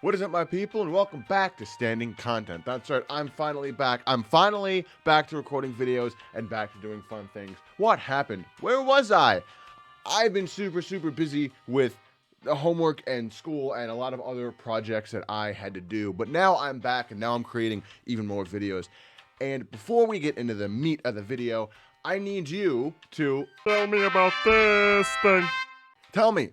What is up, my people, and welcome back to Standing Content. That's right, I'm finally back. I'm finally back to recording videos and back to doing fun things. What happened? Where was I? I've been super busy with the homework and school and a lot of other projects that I had to do. But now I'm back, and now I'm creating even more videos. And before we get into the meat of the video, I need you to Tell me about this thing. tell me,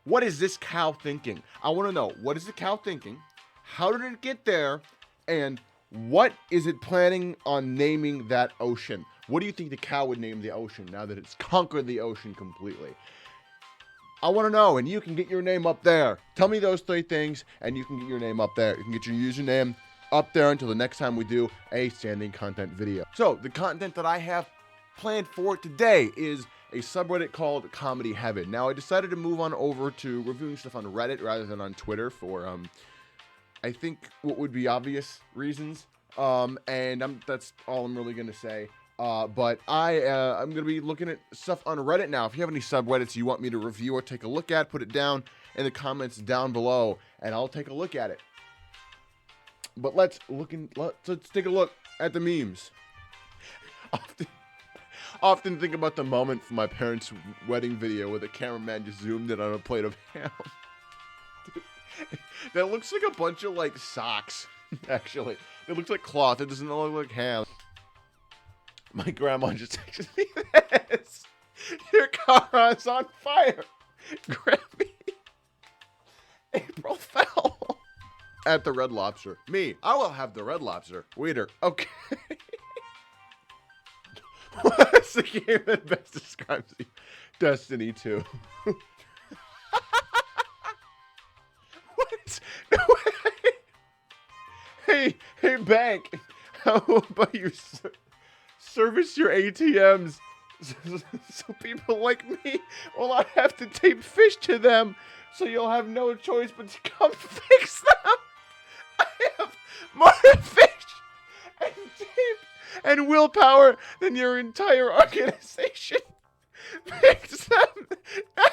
what is this cow thinking? I want to know, what is the cow thinking? How did it get there? And what is it planning on naming that ocean? What do you think the cow would name the ocean now that it's conquered the ocean completely? I want to know, and you can get your name up there. Tell me those three things, and you can get your name up there. You can get your username up there until the next time we do a Standing Content video. So, the content that I have planned for today is a subreddit called Comedy Heaven. Now, I decided to move on over to reviewing stuff on Reddit rather than on Twitter for, I think what would be obvious reasons. That's all I'm really gonna say. But I'm gonna be looking at stuff on Reddit now. If you have any subreddits you want me to review or take a look at, put it down in the comments down below, and I'll take a look at it. But let's take a look at the memes. Often think about the moment from my parents' wedding video where the cameraman just zoomed in on a plate of ham. Dude, that looks like a bunch of like socks, actually. It looks like cloth. It doesn't look like ham. My grandma just texted me this. Your car is on fire. Grammy. April fell. At the Red Lobster. Me, I will have the Red Lobster. Waiter. Okay. What's the game that best describes you? Destiny 2. What? No way. Hey, bank. How about you service your ATMs so people like me will not have to tape fish to them, so you'll have no choice but to come fix them. I have more fish and tape and willpower than your entire organization. Fix them now.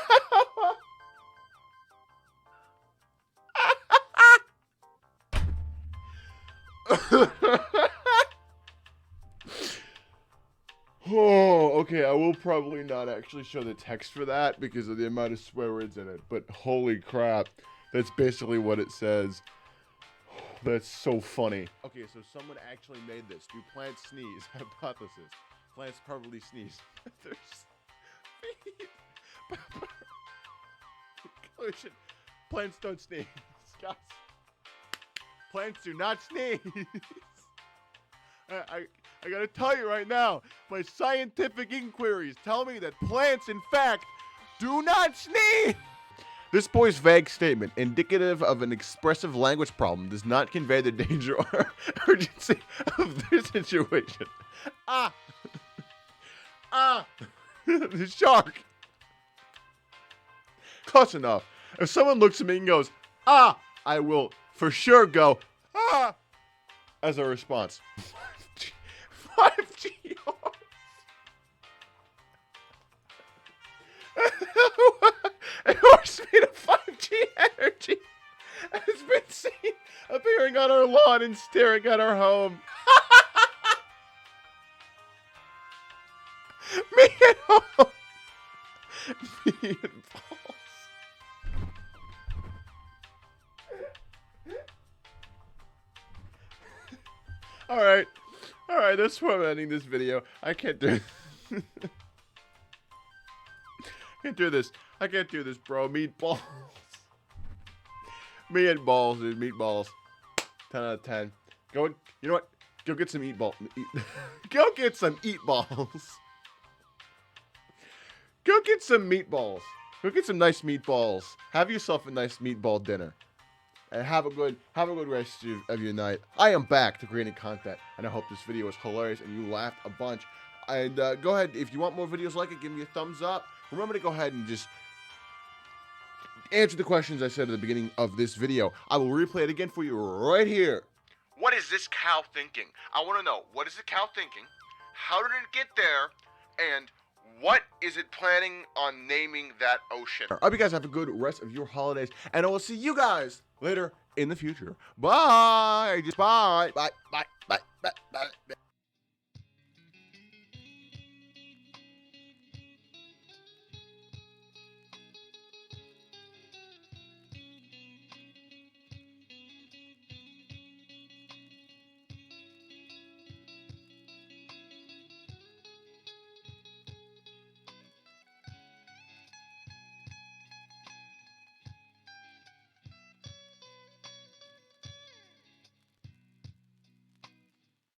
Oh, okay, I will probably not actually show the text for that because of the amount of swear words in it, but holy crap, that's basically what it says. That's so funny. Okay, so someone actually made this. Do plants sneeze? Hypothesis. Plants probably sneeze. There's conclusion. Plants don't sneeze. Guys, plants do not sneeze. I gotta tell you right now, my scientific inquiries tell me that plants, in fact, do not sneeze. This boy's vague statement, indicative of an expressive language problem, does not convey the danger or urgency of this situation. The shark. Close enough. If someone looks at me and goes, I will for sure go, as a response. 5G a horse made of 5G energy has been seen appearing on our lawn and staring at our home. Me at home. Me and balls. All right, that's where I'm ending this video. I can't do I can't do this, bro. Meatballs. Me and balls, dude. Meatballs. 10 out of 10. You know what? Go get some Go get some eatballs. Go get some meatballs. Go get some nice meatballs. Have yourself a nice meatball dinner. And have a good rest of your night. I am back to creating content, and I hope this video was hilarious and you laughed a bunch. And go ahead, if you want more videos like it, give me a thumbs up. Remember to go ahead and just answer the questions I said at the beginning of this video. I will replay it again for you right here. What is this cow thinking? I want to know, what is the cow thinking? How did it get there? And what is it planning on naming that ocean? I hope you guys have a good rest of your holidays, and I will see you guys later in the future. Bye. Just bye. Bye. Bye. Bye. Bye. Bye.